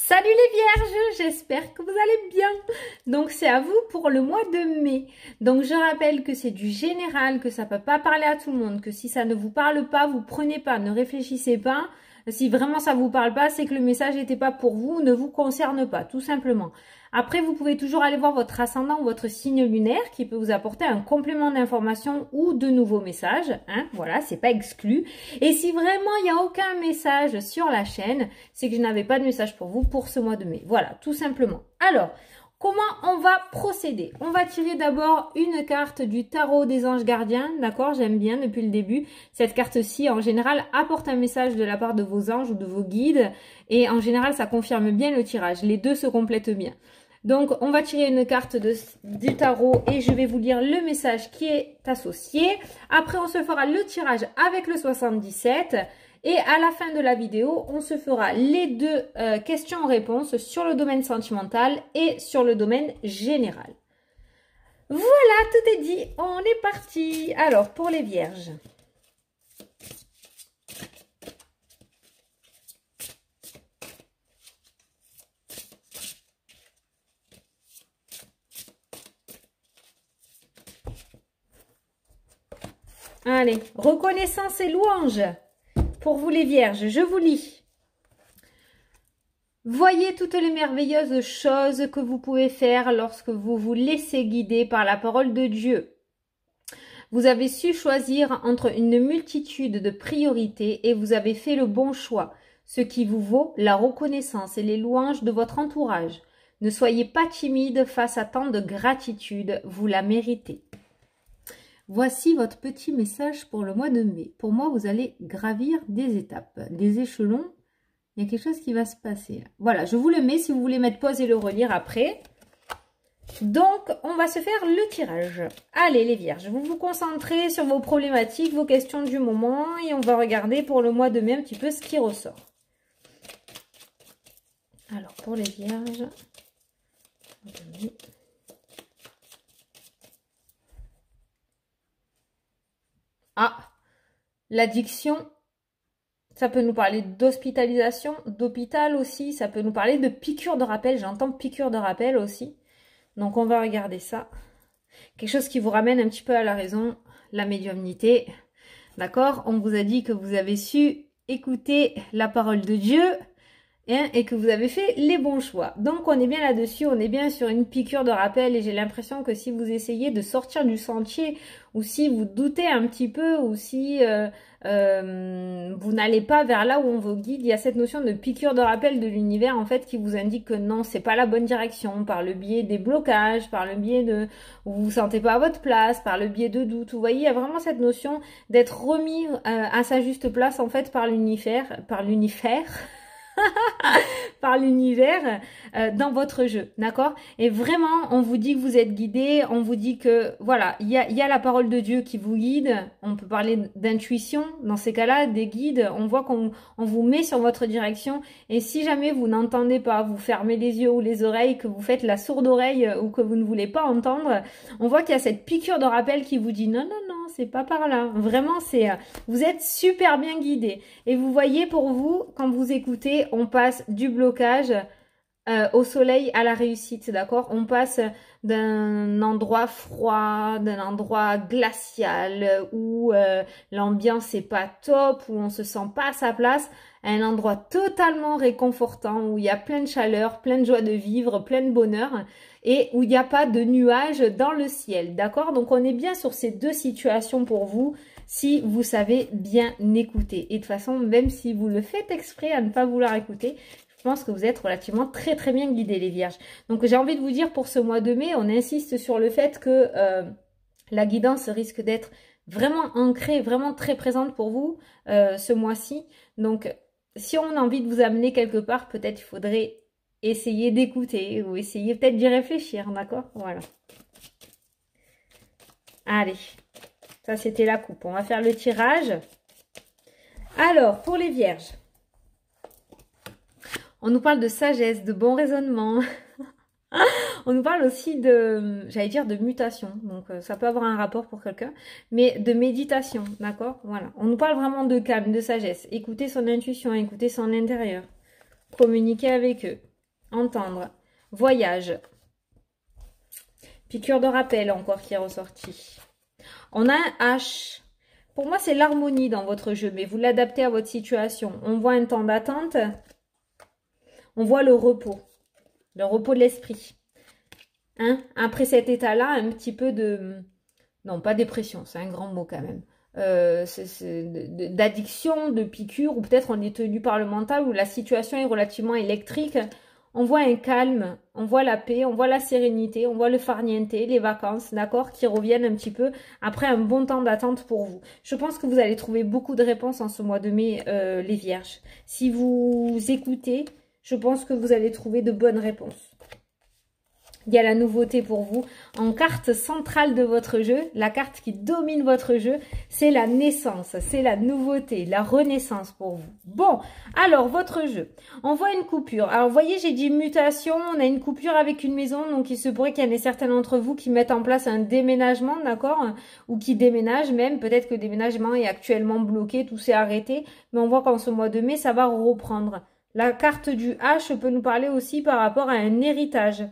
Salut les vierges, j'espère que vous allez bien. Donc c'est à vous pour le mois de mai. Donc je rappelle que c'est du général, que ça peut pas parler à tout le monde, que si ça ne vous parle pas, vous prenez pas, ne réfléchissez pas. Si vraiment ça vous parle pas, c'est que le message n'était pas pour vous, ne vous concerne pas, tout simplement. Après, vous pouvez toujours aller voir votre ascendant ou votre signe lunaire qui peut vous apporter un complément d'information ou de nouveaux messages. Hein, voilà, c'est pas exclu. Et si vraiment il n'y a aucun message sur la chaîne, c'est que je n'avais pas de message pour vous pour ce mois de mai. Voilà, tout simplement. Alors, comment on va procéder? On va tirer d'abord une carte du tarot des anges gardiens, d'accord? J'aime bien depuis le début. Cette carte-ci, en général, apporte un message de la part de vos anges ou de vos guides. Et en général, ça confirme bien le tirage. Les deux se complètent bien. Donc, on va tirer une carte du tarot et je vais vous lire le message qui est associé. Après, on se fera le tirage avec le 77. Et à la fin de la vidéo, on se fera les deux questions-réponses sur le domaine sentimental et sur le domaine général. Voilà, tout est dit. On est parti. Alors, pour les vierges. Allez, reconnaissance et louange. Pour vous les vierges, je vous lis. Voyez toutes les merveilleuses choses que vous pouvez faire lorsque vous vous laissez guider par la parole de Dieu. Vous avez su choisir entre une multitude de priorités et vous avez fait le bon choix, ce qui vous vaut la reconnaissance et les louanges de votre entourage. Ne soyez pas timide face à tant de gratitude, vous la méritez. Voici votre petit message pour le mois de mai. Pour moi, vous allez gravir des étapes, des échelons. Il y a quelque chose qui va se passer. Voilà, je vous le mets si vous voulez mettre pause et le relire après. Donc, on va se faire le tirage. Allez, les vierges, vous vous concentrez sur vos problématiques, vos questions du moment. Et on va regarder pour le mois de mai un petit peu ce qui ressort. Alors, pour les vierges... Ah, l'addiction, ça peut nous parler d'hospitalisation, d'hôpital aussi, ça peut nous parler de piqûre de rappel, j'entends piqûre de rappel aussi. Donc on va regarder ça. Quelque chose qui vous ramène un petit peu à la raison, la médiumnité. D'accord? On vous a dit que vous avez su écouter la parole de Dieu et que vous avez fait les bons choix. Donc on est bien là-dessus, on est bien sur une piqûre de rappel et j'ai l'impression que si vous essayez de sortir du sentier ou si vous doutez un petit peu ou si vous n'allez pas vers là où on vous guide, il y a cette notion de piqûre de rappel de l'univers en fait qui vous indique que non, c'est pas la bonne direction par le biais des blocages, par le biais de vous vous sentez pas à votre place, par le biais de doutes. Vous voyez, il y a vraiment cette notion d'être remis à sa juste place en fait par l'univers, par l'univers dans votre jeu, d'accord? Et vraiment, on vous dit que vous êtes guidé, on vous dit que, voilà, il y a la parole de Dieu qui vous guide, on peut parler d'intuition, dans ces cas-là, des guides, on voit qu'on vous met sur votre direction, et si jamais vous n'entendez pas, vous fermez les yeux ou les oreilles, que vous faites la sourde oreille ou que vous ne voulez pas entendre, on voit qu'il y a cette piqûre de rappel qui vous dit non, non, non, c'est pas par là. Vraiment, vous êtes super bien guidé. Et vous voyez, pour vous, quand vous écoutez, on passe du blocage au soleil à la réussite, d'accord? On passe d'un endroit froid, d'un endroit glacial où l'ambiance est pas top, où on se sent pas à sa place, à un endroit totalement réconfortant, où il y a plein de chaleur, plein de joie de vivre, plein de bonheur et où il n'y a pas de nuages dans le ciel, d'accord? Donc on est bien sur ces deux situations pour vous si vous savez bien écouter. Et de toute façon, même si vous le faites exprès à ne pas vouloir écouter, je pense que vous êtes relativement très très bien guidés les vierges. Donc j'ai envie de vous dire pour ce mois de mai, on insiste sur le fait que la guidance risque d'être vraiment ancrée, vraiment très présente pour vous ce mois-ci. Donc si on a envie de vous amener quelque part, peut-être il faudrait essayer d'écouter ou essayer peut-être d'y réfléchir, d'accord? Voilà. Allez, ça c'était la coupe. On va faire le tirage. Alors, pour les vierges, on nous parle de sagesse, de bon raisonnement. On nous parle aussi de, j'allais dire, de mutation. Donc, ça peut avoir un rapport pour quelqu'un. Mais de méditation, d'accord? Voilà. On nous parle vraiment de calme, de sagesse. Écouter son intuition, écouter son intérieur. Communiquer avec eux. entendre, voyage, piqûre de rappel encore qui est ressorti. On a un H. Pour moi, c'est l'harmonie dans votre jeu, mais vous l'adaptez à votre situation. On voit un temps d'attente, on voit le repos de l'esprit. Hein? Après cet état-là, un petit peu de... Non, pas dépression, c'est un grand mot quand même. D'addiction, de piqûre, ou peut-être on est tenu par le mental, où la situation est relativement électrique. On voit un calme, on voit la paix, on voit la sérénité, on voit le farniente, les vacances, d'accord, qui reviennent un petit peu après un bon temps d'attente pour vous. Je pense que vous allez trouver beaucoup de réponses en ce mois de mai, les vierges. Si vous écoutez, je pense que vous allez trouver de bonnes réponses. Il y a la nouveauté pour vous. En carte centrale de votre jeu, la carte qui domine votre jeu, c'est la naissance, c'est la nouveauté, la renaissance pour vous. Bon, alors votre jeu, on voit une coupure. Alors vous voyez, j'ai dit mutation, on a une coupure avec une maison, donc il se pourrait qu'il y en ait certains d'entre vous qui mettent en place un déménagement, d'accord, ou qui déménagent même. Peut-être que le déménagement est actuellement bloqué, tout s'est arrêté, mais on voit qu'en ce mois de mai, ça va reprendre. La carte du H peut nous parler aussi par rapport à un héritage.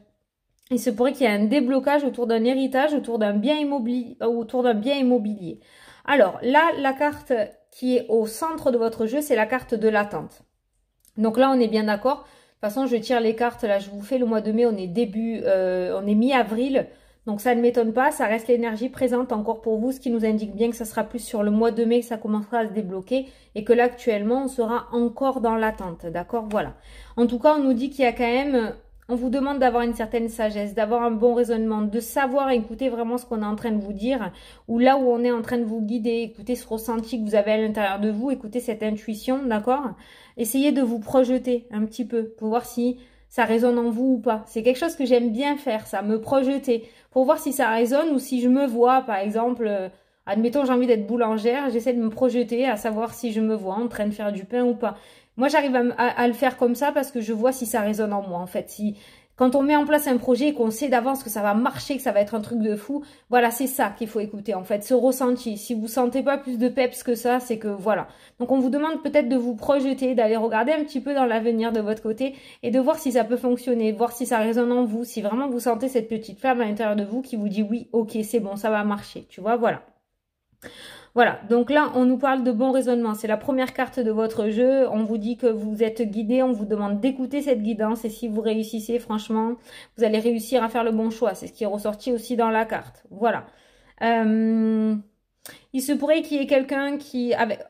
Il se pourrait qu'il y ait un déblocage autour d'un héritage, autour d'un bien immobilier. Alors là, la carte qui est au centre de votre jeu, c'est la carte de l'attente. Donc là, on est bien d'accord. De toute façon, je tire les cartes. Là, je vous fais le mois de mai. On est mi-avril. Donc ça ne m'étonne pas. Ça reste l'énergie présente encore pour vous, ce qui nous indique bien que ça sera plus sur le mois de mai que ça commencera à se débloquer et que là, actuellement, on sera encore dans l'attente. D'accord? Voilà. En tout cas, on nous dit qu'il y a quand même... On vous demande d'avoir une certaine sagesse, d'avoir un bon raisonnement, de savoir écouter vraiment ce qu'on est en train de vous dire, ou là où on est en train de vous guider, écoutez ce ressenti que vous avez à l'intérieur de vous, écoutez cette intuition, d'accord? Essayez de vous projeter un petit peu pour voir si ça résonne en vous ou pas. C'est quelque chose que j'aime bien faire, ça, me projeter, pour voir si ça résonne ou si je me vois, par exemple... admettons, j'ai envie d'être boulangère, j'essaie de me projeter à savoir si je me vois en train de faire du pain ou pas. Moi, j'arrive à le faire comme ça parce que je vois si ça résonne en moi, en fait. Quand on met en place un projet et qu'on sait d'avance que ça va marcher, que ça va être un truc de fou, voilà, c'est ça qu'il faut écouter, en fait, ce ressenti. Si vous sentez pas plus de peps que ça, c'est que voilà. Donc, on vous demande peut-être de vous projeter, d'aller regarder un petit peu dans l'avenir de votre côté et de voir si ça peut fonctionner, voir si ça résonne en vous, si vraiment vous sentez cette petite flamme à l'intérieur de vous qui vous dit oui, ok, c'est bon, ça va marcher, tu vois, voilà. Voilà, donc là, on nous parle de bon raisonnement. C'est la première carte de votre jeu. On vous dit que vous êtes guidé. On vous demande d'écouter cette guidance. Et si vous réussissez, franchement, vous allez réussir à faire le bon choix. C'est ce qui est ressorti aussi dans la carte. Voilà. Il se pourrait qu'il y ait quelqu'un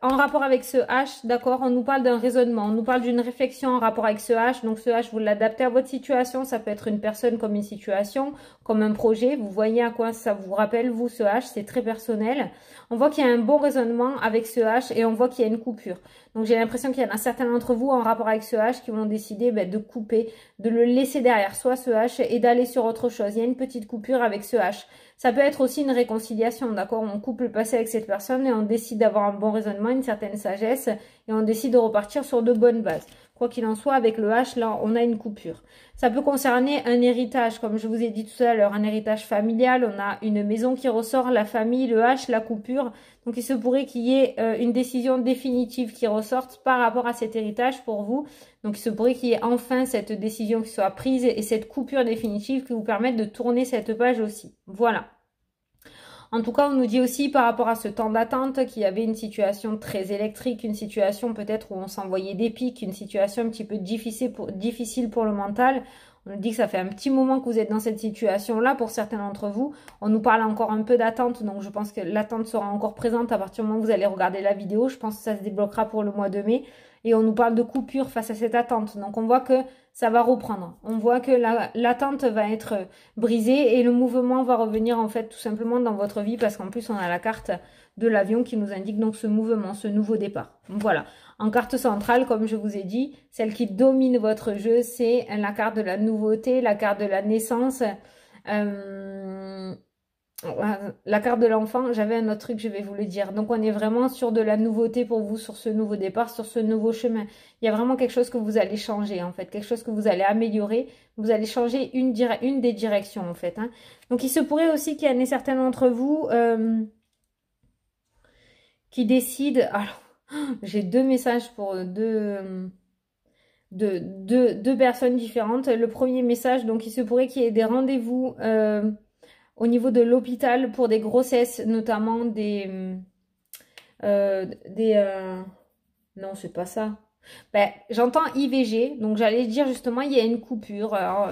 en rapport avec ce H, d'accord, on nous parle d'un raisonnement, on nous parle d'une réflexion en rapport avec ce H. Donc ce H, vous l'adaptez à votre situation. Ça peut être une personne comme une situation, comme un projet. Vous voyez à quoi ça vous rappelle, vous, ce H, c'est très personnel. On voit qu'il y a un bon raisonnement avec ce H et on voit qu'il y a une coupure. Donc j'ai l'impression qu'il y en a certains d'entre vous en rapport avec ce H qui vont décider de couper, de le laisser derrière soi ce H et d'aller sur autre chose. Il y a une petite coupure avec ce H. Ça peut être aussi une réconciliation, d'accord? On coupe le passé avec cette personne et on décide d'avoir un bon raisonnement, une certaine sagesse et on décide de repartir sur de bonnes bases. Quoi qu'il en soit, avec le H, là, on a une coupure. Ça peut concerner un héritage, comme je vous ai dit tout à l'heure, un héritage familial. On a une maison qui ressort, la famille, le H, la coupure. Donc, il se pourrait qu'il y ait une décision définitive qui ressorte par rapport à cet héritage pour vous. Donc, il se pourrait qu'il y ait enfin cette décision qui soit prise et cette coupure définitive qui vous permette de tourner cette page aussi. Voilà. En tout cas, on nous dit aussi par rapport à ce temps d'attente qu'il y avait une situation très électrique, une situation peut-être où on s'envoyait des pics, une situation un petit peu difficile pour le mental. On nous dit que ça fait un petit moment que vous êtes dans cette situation-là pour certains d'entre vous. On nous parle encore un peu d'attente, donc je pense que l'attente sera encore présente à partir du moment où vous allez regarder la vidéo. Je pense que ça se débloquera pour le mois de mai. Et on nous parle de coupure face à cette attente. Donc on voit que ça va reprendre. On voit que l'attente va être brisée et le mouvement va revenir en fait tout simplement dans votre vie parce qu'en plus on a la carte de l'avion qui nous indique donc ce mouvement, ce nouveau départ. Donc voilà. En carte centrale, comme je vous ai dit, celle qui domine votre jeu, c'est la carte de la nouveauté, la carte de la naissance. La carte de l'enfant, j'avais un autre truc, je vais vous le dire. Donc, on est vraiment sur de la nouveauté pour vous, sur ce nouveau départ, sur ce nouveau chemin. Il y a vraiment quelque chose que vous allez changer, en fait. Quelque chose que vous allez améliorer. Vous allez changer une des directions, en fait. Hein. Donc, il se pourrait aussi qu'il y en ait certains d'entre vous qui décident... Alors, j'ai deux messages pour deux deux personnes différentes. Le premier message, donc il se pourrait qu'il y ait des rendez-vous au niveau de l'hôpital pour des grossesses, notamment non, c'est pas ça. Ben, j'entends IVG, donc j'allais dire justement, il y a une coupure. Alors,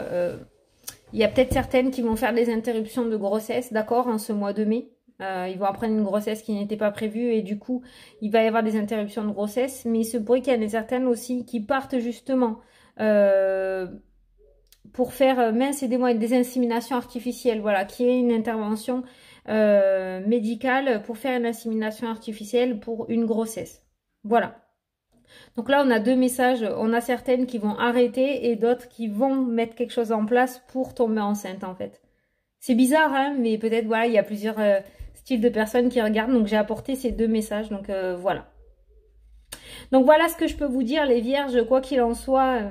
il y a peut-être certaines qui vont faire des interruptions de grossesse, d'accord, en ce mois de mai. Ils vont apprendre une grossesse qui n'était pas prévue et du coup, il va y avoir des interruptions de grossesse. Mais il se pourrait qu'il y en ait certaines aussi qui partent justement pour faire, mince, aidez-moi, des inséminations artificielles. Voilà, qui est une intervention médicale pour faire une insémination artificielle pour une grossesse. Voilà. Donc là, on a deux messages. On a certaines qui vont arrêter et d'autres qui vont mettre quelque chose en place pour tomber enceinte, en fait. C'est bizarre, hein, mais peut-être, voilà, il y a plusieurs styles de personnes qui regardent. Donc, j'ai apporté ces deux messages. Donc, voilà. Donc, voilà ce que je peux vous dire, les vierges. Quoi qu'il en soit,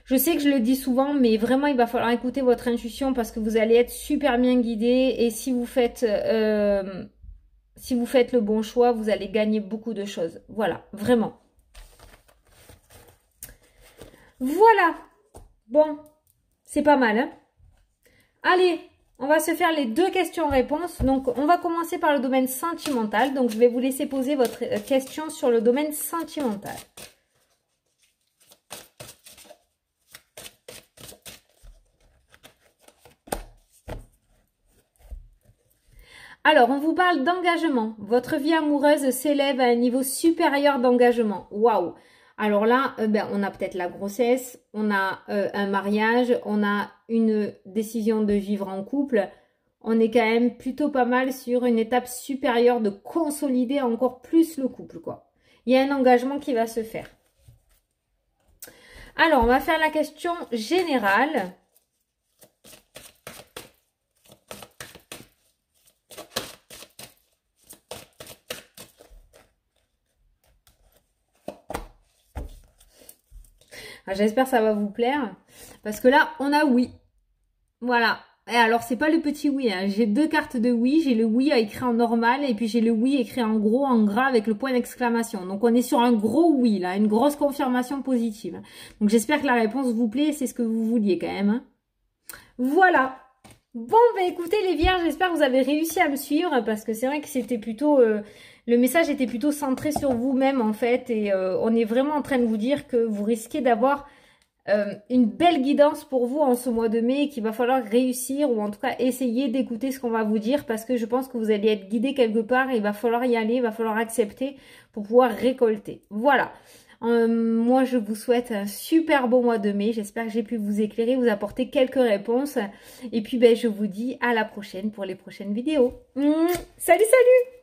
je sais que je le dis souvent, mais vraiment, il va falloir écouter votre intuition parce que vous allez être super bien guidé. Et si vous faites le bon choix, vous allez gagner beaucoup de choses. Voilà, vraiment. Voilà. Bon, c'est pas mal, hein. Allez, on va se faire les deux questions-réponses. Donc, on va commencer par le domaine sentimental. Donc, je vais vous laisser poser votre question sur le domaine sentimental. Alors, on vous parle d'engagement. Votre vie amoureuse s'élève à un niveau supérieur d'engagement. Waouh! Alors là, on a peut-être la grossesse, on a un mariage, on a une décision de vivre en couple. On est quand même plutôt pas mal sur une étape supérieure de consolider encore plus le couple, quoi. Il y a un engagement qui va se faire. Alors, on va faire la question générale. J'espère que ça va vous plaire. Parce que là, on a oui. Voilà. Et alors, c'est pas le petit oui. Hein. J'ai deux cartes de oui. J'ai le oui écrit en normal. Et puis, j'ai le oui écrit en gros, en gras, avec le point d'exclamation. Donc, on est sur un gros oui, là. Une grosse confirmation positive. Donc, j'espère que la réponse vous plaît. C'est ce que vous vouliez quand même. Hein. Voilà. Bon, écoutez les vierges, j'espère que vous avez réussi à me suivre. Parce que c'est vrai que c'était plutôt... le message était plutôt centré sur vous-même en fait et on est vraiment en train de vous dire que vous risquez d'avoir une belle guidance pour vous en ce mois de mai et qu'il va falloir réussir ou en tout cas essayer d'écouter ce qu'on va vous dire parce que je pense que vous allez être guidé quelque part et il va falloir y aller, il va falloir accepter pour pouvoir récolter. Voilà. Moi, je vous souhaite un super beau mois de mai. J'espère que j'ai pu vous éclairer, vous apporter quelques réponses. Et puis, je vous dis à la prochaine pour les prochaines vidéos. Salut, salut!